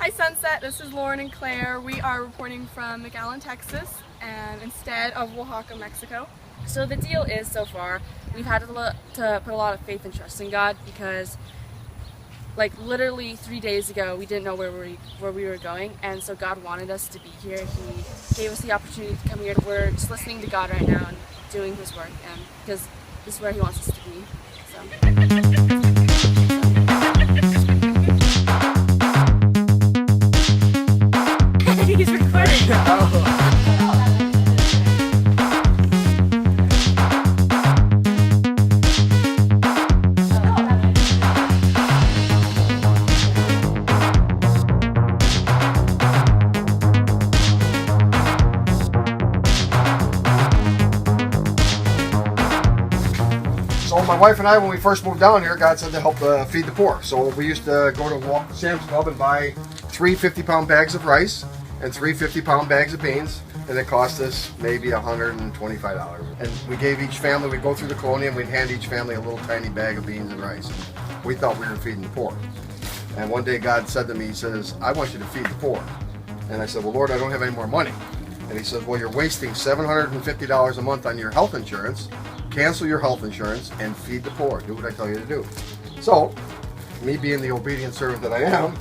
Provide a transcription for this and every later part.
Hi Sunset, this is Lauren and Claire. We are reporting from McAllen, Texas, and instead of Oaxaca, Mexico. So the deal is, so far, we've had to put a lot of faith and trust in God because, like, literally 3 days ago, we didn't know where we were going, and so God wanted us to be here. He gave us the opportunity to come here. We're just listening to God right now and doing His work, and because this is where He wants us to be. So. He's recording. So my wife and I, when we first moved down here, God said to help feed the poor. So we used to go to Sam's Club and buy 3 50-pound bags of rice and 3 50-pound bags of beans, and it cost us maybe $125. And we gave each family, we'd go through the colony and we'd hand each family a little tiny bag of beans and rice. We thought we were feeding the poor. And one day God said to me, He says, I want you to feed the poor. And I said, well, Lord, I don't have any more money. And He said, well, you're wasting $750 a month on your health insurance. Cancel your health insurance and feed the poor. Do what I tell you to do. So, me being the obedient servant that I am,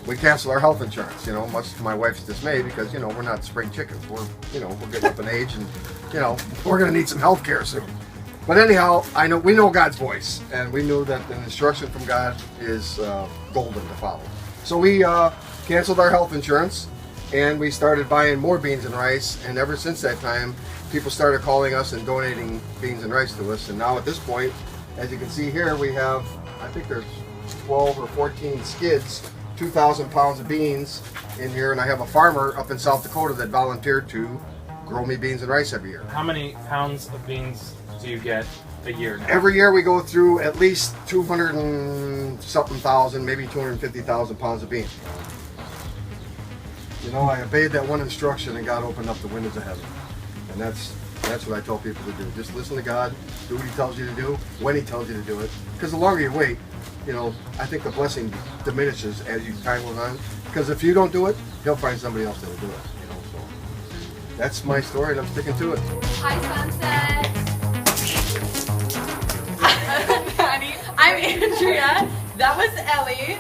we canceled our health insurance, much to my wife's dismay, because, we're not spring chickens. We're getting up in age, and, we're going to need some health care soon. But anyhow, we know God's voice, and we knew that an instruction from God is golden to follow. So we canceled our health insurance, and we started buying more beans and rice, and ever since that time, people started calling us and donating beans and rice to us. And now at this point, as you can see here, we have, I think there's 12 or 14 skids, 2,000 pounds of beans in here, and I have a farmer up in South Dakota that volunteered to grow me beans and rice every year. How many pounds of beans do you get a year now? Every year we go through at least 200 and something thousand, maybe 250,000 pounds of beans. I obeyed that one instruction, and God opened up the windows of heaven. And that's what I tell people to do. Just listen to God, do what He tells you to do, when He tells you to do it. Because the longer you wait, I think the blessing diminishes as time goes on. Because if you don't do it, He'll find somebody else that will do it. So that's my story, and I'm sticking to it. Hi, Sunset. Maddie. I'm Andrea. That was Ellie.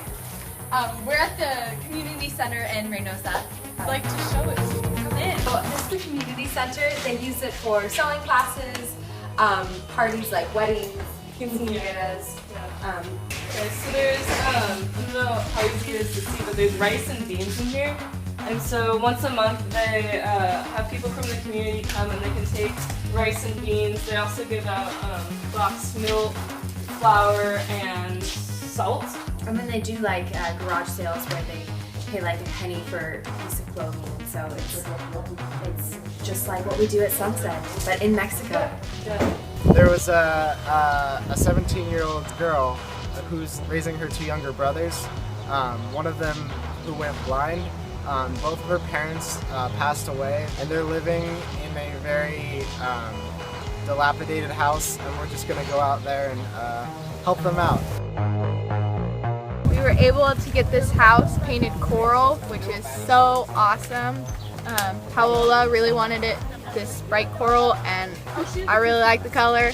We're at the community center in Reynosa. I'd like to show it. Come in. So this is the community center. They use it for sewing classes, parties like weddings, quinceañeras. Okay, so there's, I don't know how easy it is to see, but there's rice and beans in here. And so once a month they have people from the community come and they can take rice and beans. They also give out boxed milk, flour, and salt. And then they do like garage sales where they pay like a penny for a piece of clothing. And so it's just like what we do at Sunset, but in Mexico. Yeah. There was a 17-year-old girl who's raising her 2 younger brothers. One of them who went blind. Both of her parents passed away, and they're living in a very dilapidated house, and we're just going to go out there and help them out. We were able to get this house painted coral, which is so awesome. Paola really wanted it this bright coral, and I really like the color.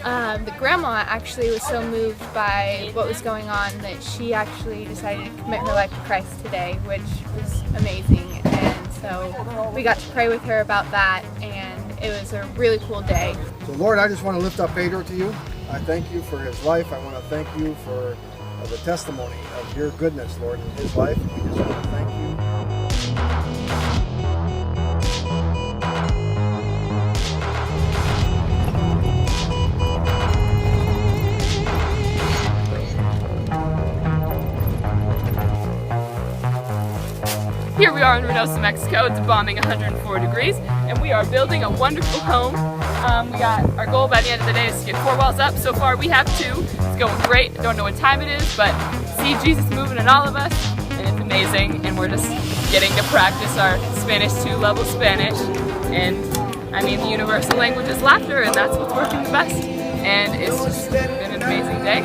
The grandma actually was so moved by what was going on that she actually decided to commit her life to Christ today, which was amazing. And so we got to pray with her about that, and it was a really cool day. So Lord, I just want to lift up Pedro to you. I thank you for his life. I want to thank you for the testimony of your goodness, Lord, in his life. We just want to thank you. Here we are in Reynosa, Mexico. It's bombing 104 degrees, and we are building a wonderful home. We got our goal by the end of the day is to get 4 walls up. So far we have 2. It's going great. I don't know what time it is, but see Jesus moving in all of us, and it's amazing. And we're just getting to practice our Spanish 2 level Spanish. And I mean, the universal language is laughter, and that's what's working the best. And it's just been an amazing day.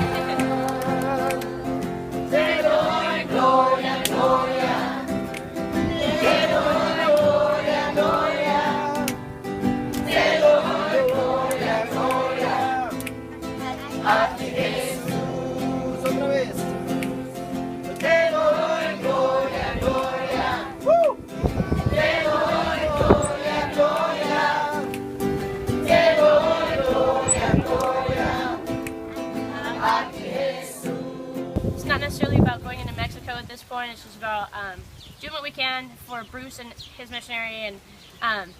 Otra vez. Te doy gloria, gloria. Te doy gloria, gloria. Te doy gloria, gloria. A ti, Jesús. It's not necessarily about going into Mexico at this point. It's just about doing what we can for Bruce and his missionary, and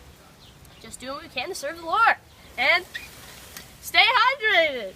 just doing what we can to serve the Lord and stay hydrated.